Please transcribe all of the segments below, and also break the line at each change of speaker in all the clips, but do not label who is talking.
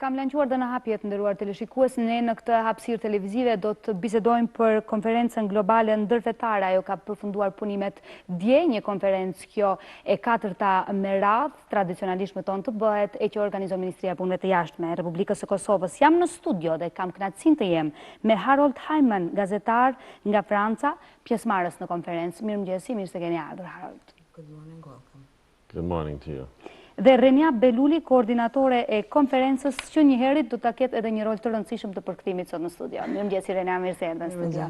kam lanquar dhe në hapjet nderuar teleshikues, ne në këtë hapësirë televizive do të bisedojmë për konferencën globale ndërfetare. Ajo ka përfunduar punimet dje, një konferencë kjo e 4-ta me radhë, tradicionalisht më tonë të bëhet, e që organizon Ministria e Punëve të Jashtme e Republikës së Kosovës. Jam në studio dhe kam kënaqësinë të jem me Hyman, gazetar nga Franca, pjesëmarrës në konferencë. Mirëmëngjesi, mirë se keni ardhur, Harold.
Good morning, welcome.
Good morning to you.
Dhe Renea Behluli, koordinatore e konferencës, që një herit do të ketë edhe një rol të rëndësishëm të përkthimit sot në studio. Mirëmëngjesi Renea, mirë se erdhën në studio.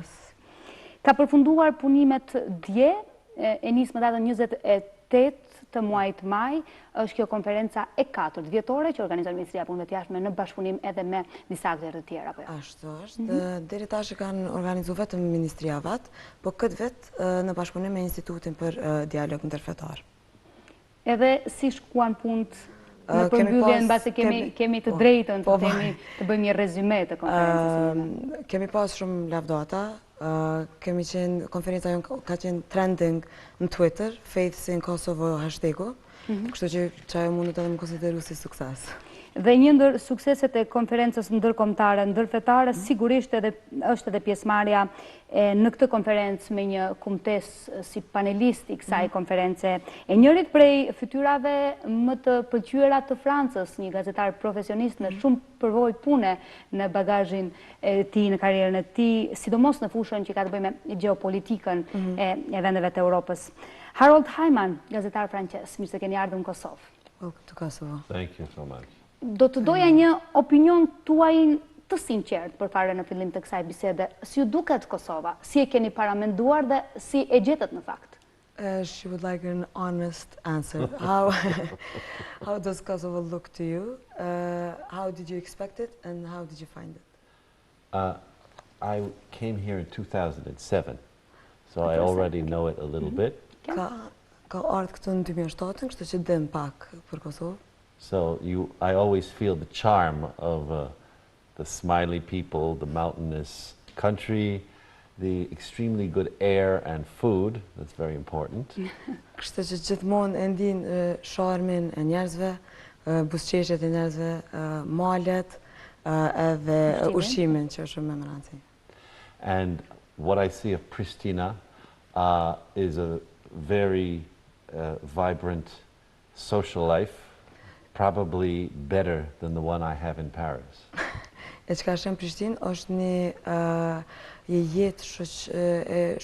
Ka përfunduar punimet dje, e nis më datën 28 të muajit maj, është kjo konferenca e 4 vjetore që organizon Ministria e Punëve të Jashtme në bashkëpunim edhe me disa aktorë të tjerë apo jo?
Ashtu është. Deri tash kanë organizuar vetëm Ministria vet, po këtë vit në bashkëpunim me Institutin për Dialog Ndërfetar.
Edhe si shkuan punët në përmbyllje në base kemi të drejtën të bëjmë një rezume të konferencës?
Kemi pas shumë lavdata, konferenca ka qenë trending në Twitter, Faiths in Kosovo #, kështu që ajo mundet edhe më konsideru si sukses.
Dhe një ndër sukseset e konferencës ndërkombëtare ndërfetare sigurisht është edhe pjesëmarrja në këtë konferencë me një kumtesë si panelist i kësaj konference. E njërit prej fytyrave më të pëlqyera të Francës, një gazetar profesionist në shumë përvojë pune në bagazhin e tij, në karrierën e tij, sidomos në fushën që ka të bëjë me gjeopolitikën e vendeve të Europës. Hyman, gazetar francez, mirë se keni ardhur në Kosovë.
Welcome to Kosovo.
Thank you so much.
Do të doja një opinion tuaj të sinqert përpara në fillim të kësaj bisede. Si ju duket Kosova? Si e keni paramenduar dhe si e gjetët në fakt?
She would like an honest answer. How does Kosovo look to you? How did you expect it and how did you find it?
I came here in 2007, so I already know it a little bit.
Ka ardhur këtu në 2007, kështu që dim pak për Kosovë.
So I always feel the charm of the smiley people, the mountainous country, the extremely good air and food. That's very important.
Kështu që gjithmonë e ndin charmin e njerëzve, buzëqeshjet e njerëzve, malet edhe ushqimin që është shumë me rëndësi.
And what I see of Pristina is a very vibrant social life, probably better than the one I have in Paris.
E që ka shenë Prishtinë është një jetë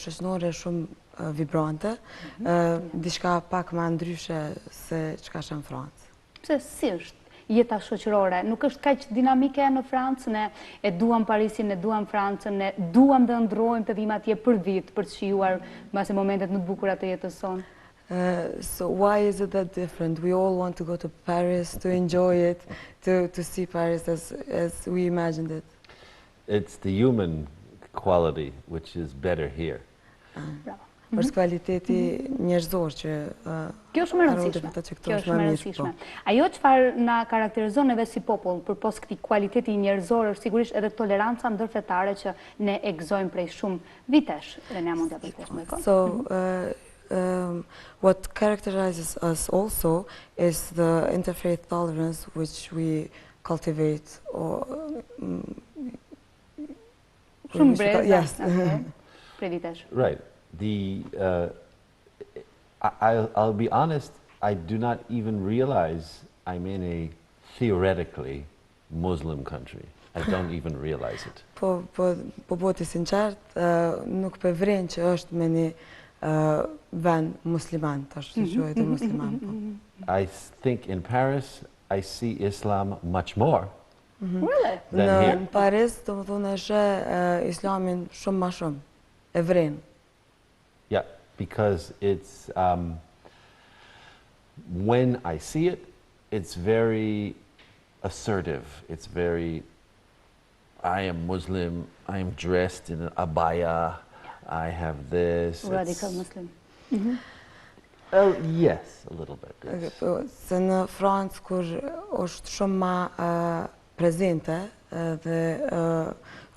shoqënore shumë vibrante, diçka pak më ndryshe se që ka shenë Francë.
Pse si është jeta shoqërore? Nuk është kaq dinamike në Francë, ne e duam Parisin, ne duam Francën, ne duam dhe ndrojmë të vim atje për vit, për të shijuar mbase momentet më të bukura të jetës sonë.
So why is it that different? We all want to go to Paris, to enjoy it, to see Paris as we imagined it.
It's the human quality which is better here.
Është kvaliteti njerëzor që
Kjo është shumë e rëndësishme. Kjo është shumë e rëndësishme. Ajo çfarë na karakterizon neve si popull përpos këtij kvaliteti njerëzor është sigurisht edhe toleranca ndërfetare që ne e gëzojmë prej shumë vitesh. Renea mund t'ia bëjë më kohë.
So what characterizes us also is the interfaith tolerance which we cultivate. Yes.
Right. I'll be honest, I do not even realize I'm in a theoretically Muslim country. I don't even realize it.
Po bëti sinqert, nuk përvren që është me një vend musliman, tash që quhet musliman.
I think in Paris I see Islam much more.
Really?
Në Paris, do më thonë është islamin shumë ma shumë, e vren.
Yeah, because it's when I see it, it's very assertive. It's very, I am Muslim, I am dressed in an abaya, I have this.
Radical Muslim.
Oh, yes, a little bit. Yes.
Se në Francë, kur është shumë ma prezente dhe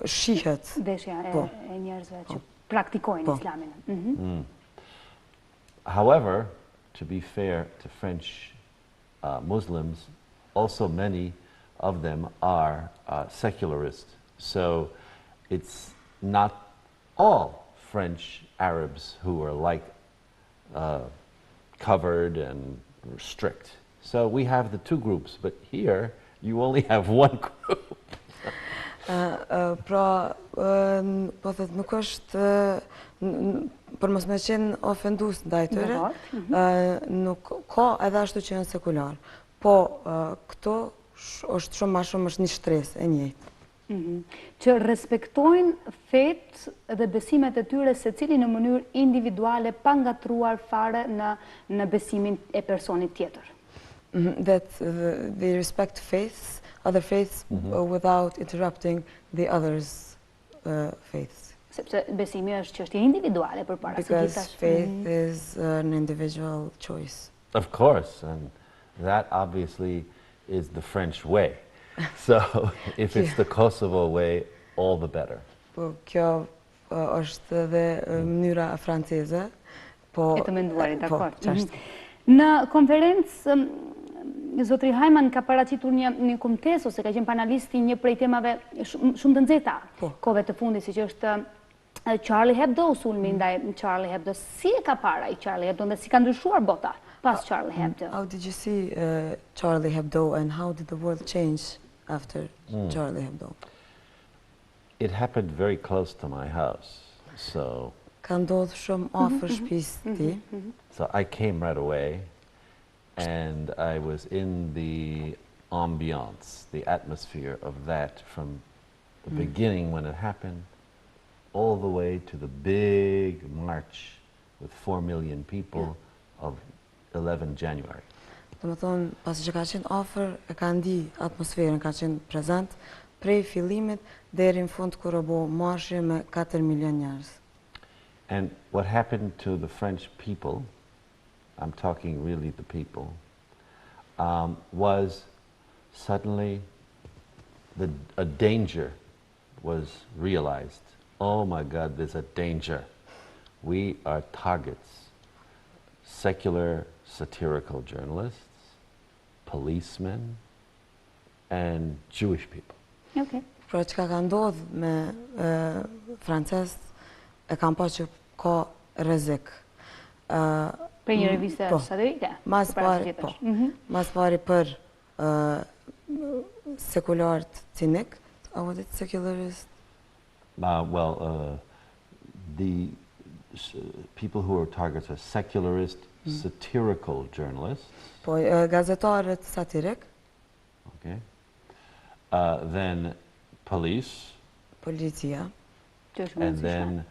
shihet.
Deshja e njerëzve që praktikojnë islamin.
However, to be fair to French Muslims, also many of them are secularist. So it's not all French Arabs who are like covered and strict. So we have the two groups, but here you only have one group.
Pra, po thët nuk është, për mos me qenë ofendus ndaj tyre, nuk ka edhe ashtu që janë sekular. Po, këto është shumë ma shumë është një shtresë e njëjtë.
Që respektojnë fetë dhe besimet e tyre se cili në mënyrë individuale pa ngatruar fare në besimin e personit tjetër.
That they respect faiths, other faiths, without interrupting the others' faiths.
Sepse besimi është çështje individuale përpara se gjithashtu.
Because faith is an individual choice.
Of course, and that obviously is the French way. So if it's the Kosovo way, all the better.
Po kjo është edhe mënyra franceze, po
e të menduarit, dakord. Në konferencë Zotri Hyman ka paraqitur një kumtesë ose ka qenë panalisti një prej temave shumë të nxehta kohëve të fundit, siç është Charlie Hebdo, sulmi ndaj Charlie Hebdo. Si e ka para i Charlie Hebdo dhe si ka ndryshuar bota pas Charlie Hebdo?
How did you see Charlie Hebdo and how did the world change after Charlie Hebdo?
It happened very close to my house, so...
Ka ndodhur shumë afër shtëpisë ti.
So I came right away, and I was in the ambiance, the atmosphere of that from the beginning when it happened, all the way to the big march with 4 million people of 11 January.
Do të thonë, pasi që ka qenë afër, e ka ndi atmosferën, ka qenë prezent, prej fillimit deri në fund kur u bë marshi me 4 milion njerëz.
And what happened to the French people, I'm talking really the people, was suddenly a danger was realized. Oh my God, there's a danger. We are targets. Secular satirical journalists, policemen, and Jewish people.
Okay.
Pra që ka ndodhë me francesë, e kam pa që ka rrezik.
Për një reviste satirike?
Mas pari për sekularët cinik, a what it secularist?
The people who are targets are secularist, satirical journalists.
Po, gazetarët satirik.
Okay. Then police.
Policia.
And then,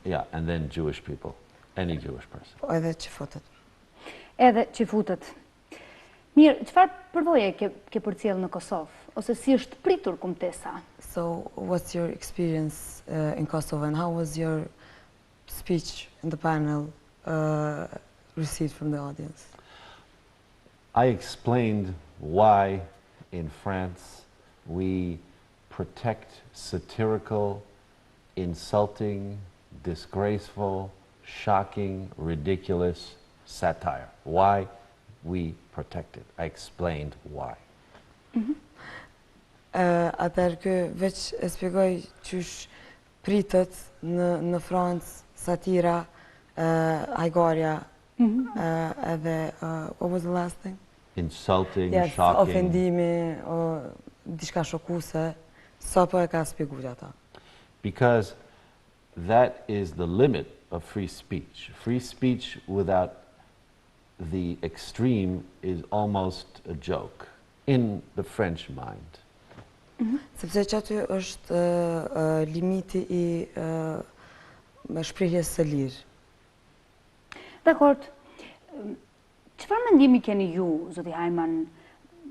yeah,
and then Jewish people, any Jewish person.
Po, edhe qifutët.
Edhe qifutët. Mirë, çfarë përvoje ke përcjell në Kosovë? Ose si është pritur kumtesa?
So, what's your experience in Kosovo and how was your speech in the panel received from the audience?
I explained why in France we protect satirical, insulting, disgraceful, shocking, ridiculous satire. Why we protect it. I explained why.
Atëherë kë veç e shpjegoj qysh pritet në Francë satira, hajgarja, edhe what was the last thing?
Insulting,
yes,
shocking.
Ofendimi, diçka shokuese, sa po e ka shpjeguar ata?
Because that is the limit of free speech. Free speech without the extreme is almost a joke in the French mind.
Sepse që aty është limiti i shprehjes së lirë.
Dakord. Çfarë mendimi keni ju, zoti Hyman,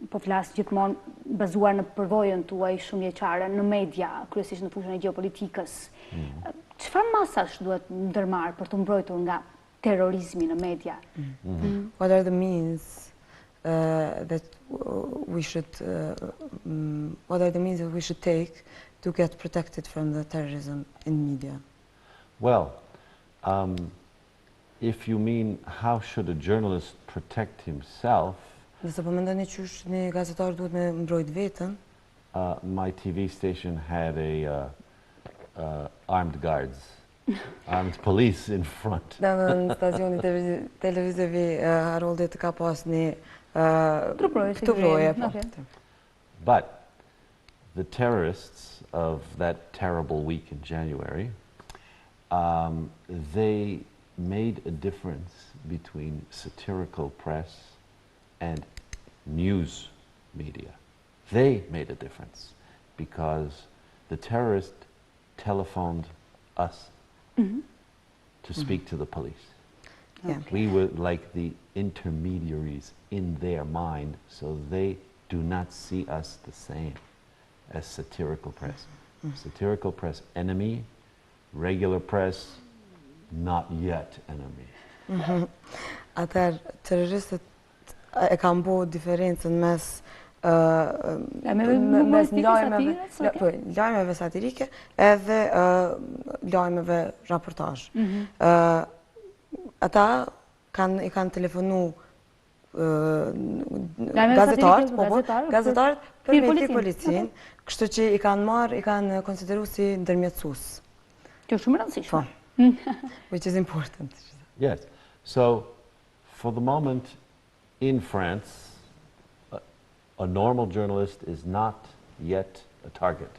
po flas gjithmonë bazuar në përvojën tuaj shumë vjeçare në media, kryesisht në fushën e gjeopolitikës. Çfarë masash duhet ndërmarr për të mbrojtur nga terrorizmi në media?
What are the means that we should take to get protected from the terrorism in media?
Well, if you mean how should a journalist protect himself,
Dhe se po mendoni qysh një gazetar duhet me mbrojt vetën?
My TV station had armed guards, armed police in front.
Dhe në stacioni televizivi Haroldit ka pas një
Truproje.
But the terrorists of that terrible week in January, they made a difference between satirical press and news media. They made a difference because the terrorist telephoned us to speak to the police.
Yeah.
We were like the intermediaries in their mind, so they do not see us the same as satirical press. Satirical press, enemy. Regular press, not yet enemy.
Atëherë, terroristët e kanë bo diferencën mes lajmeve satirike edhe lajmeve raportazh. Ata i kanë telefonu gazetarët për me thirr policin, kështu që i kanë marrë, i kanë konsideru si ndërmjetësues.
Kjo shumë rëndësishme.
Which is important.
Yes. So, for the moment, in France, a normal journalist is not yet a target.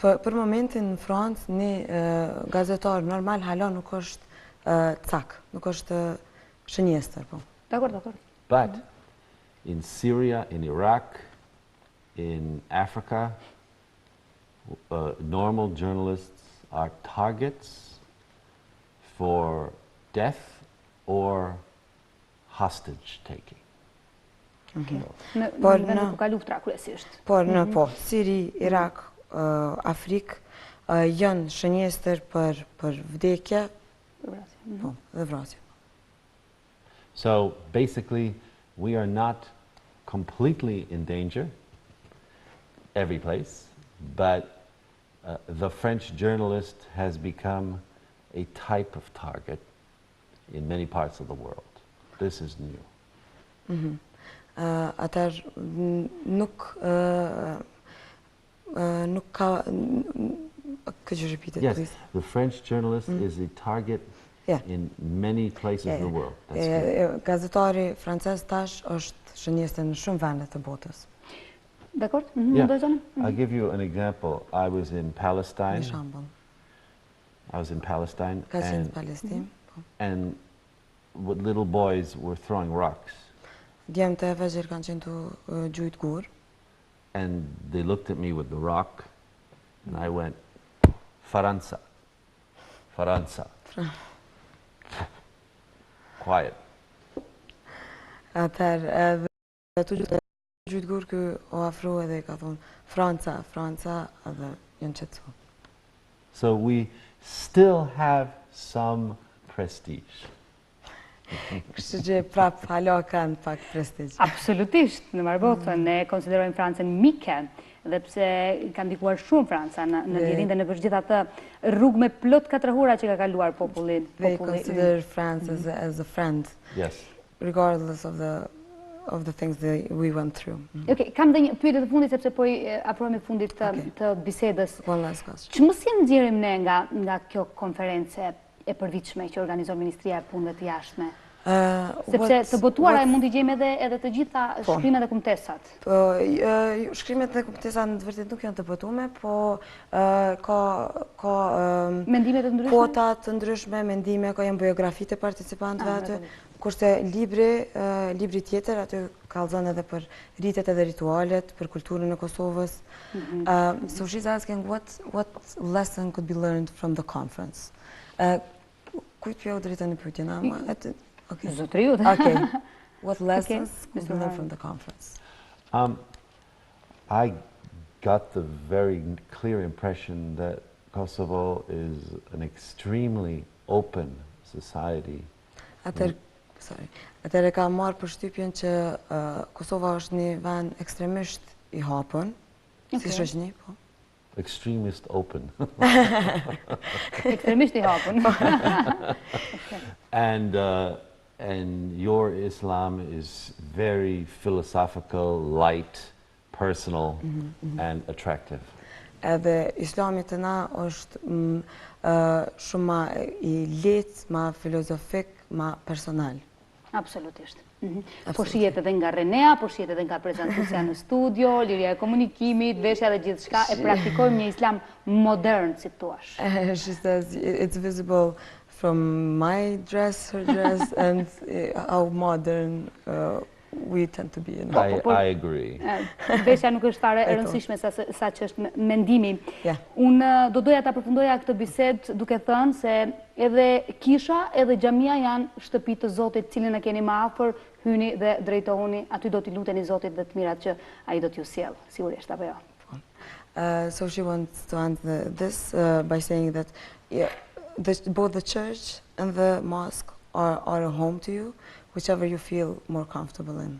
Për momentin në Francë, një gazetar normal hala nuk është cak, nuk është shënjestër.
Dakor.
But in Syria, in Iraq, in Africa, normal journalists are targets for death or hostage taking.
Në vende ku ka luftra kryesisht.
Por në Siri, Irak, Afrikë, janë shënjestër për vdekje dhe vrasje.
So basically, we are not completely in danger every place, but the French journalist has become a type of target in many parts of the world. This is new.
Atëherë nuk ka could you repeat it,
yes,
please?
The French journalist is a target in many places of the world.
Gazetari francez tash është shënjestër në shumë vende të botës.
Dakor?
I'll give you an example. I was in Palestine. And what little boys were throwing rocks.
Djemtë e vegjël kanë qenë të gjujt gur.
And they looked at me with the rock, and I went, Faransa. Quiet.
Atëherë të gjujt gur kë o afro edhe ka thonë Franca, edhe janë qetësu.
So we still have some prestige.
Kështu që prap hala kanë pak prestigj.
Absolutisht, në marbotën ne konsiderojmë Francën mike, dhe pse ka ndikuar shumë Franca në lidhjen dhe në përgjithë atë rrugë me plot katërhura që ka kaluar populli.
They consider France as a friend.
Yes.
Regardless of the things that we went through.
Okay, kam dhe një pyetje të fundit sepse po i afrohemi fundit të bisedës.
One last question.
Ç'mos nxjerrim ne nga kjo konferencë e përvitshme që organizon Ministria e Punëve të Jashtme? Sepse të botuara e mund t'i gjejmë edhe të gjitha shkrimet dhe kumtesat.
Shkrimet dhe kumtesat në të vërtetë nuk janë të botuara, po ka
mendime të ndryshme,
kota të ndryshme, mendime, ka janë biografitë e participantëve aty, kurse libri tjetër aty kallëzon edhe për ritet edhe ritualet, për kulturën e Kosovës. So she's asking what lesson could be learned from the conference. Kujt pjau drejtën e pyetjen? Okay. What lessons could be learned from the conference?
I got the very clear impression that Kosovo is an extremely open society.
Atëherë ka marrë përshtypjen që Kosova është një vend ekstremisht i hapur, si shoqëni, po.
Extremist open.
Ekstremisht i hapur.
and your Islam is very philosophical, light, personal, and attractive.
Edhe Islami të na është shumë ma i lehtë, ma filozofik, ma personal.
Absolutisht. Po shihet edhe nga Renea, po shihet edhe nga prezantuesja në studio, liria e komunikimit, veshja dhe gjithçka, e praktikojmë një islam modern, si thuash.
She says it's visible from my dress, her dress, and how modern we tend to be.
I agree.
Veshja nuk është fare e rëndësishme sa që është mendimi. Unë do doja ta përfundoja këtë bisedë duke thënë se edhe kisha edhe xhamia janë shtëpi të Zotit, cilin e keni më afër, hyni dhe drejtohuni, aty do t'i luteni Zotit dhe të mirat që ai do t'ju sjellë, sigurisht apo jo.
So she wants to end this by saying that both the church and the mosque are a home to you, whichever you feel more comfortable in.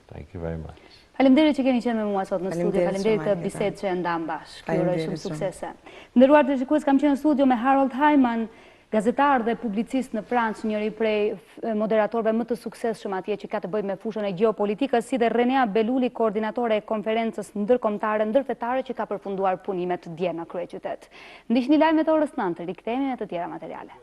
Thank you very much.
Faleminderit që keni qenë me mua sot në studio, faleminderit të bisedë që ndam bashkë. Ju uroj shumë suksese. Nderuar të shikues, kam qenë në studio me Hyman, gazetar dhe publicist në Francë, njëri prej moderatorëve më të suksesshëm atje që ka të bëjë me fushën e gjeopolitikës, si dhe Renea Behluli, koordinatore e konferencës ndërkombëtare ndërfetare që ka përfunduar punimet dje në kryeqytet. Ndiqni lajmet orës 9, rikthehemi me të tjera materiale.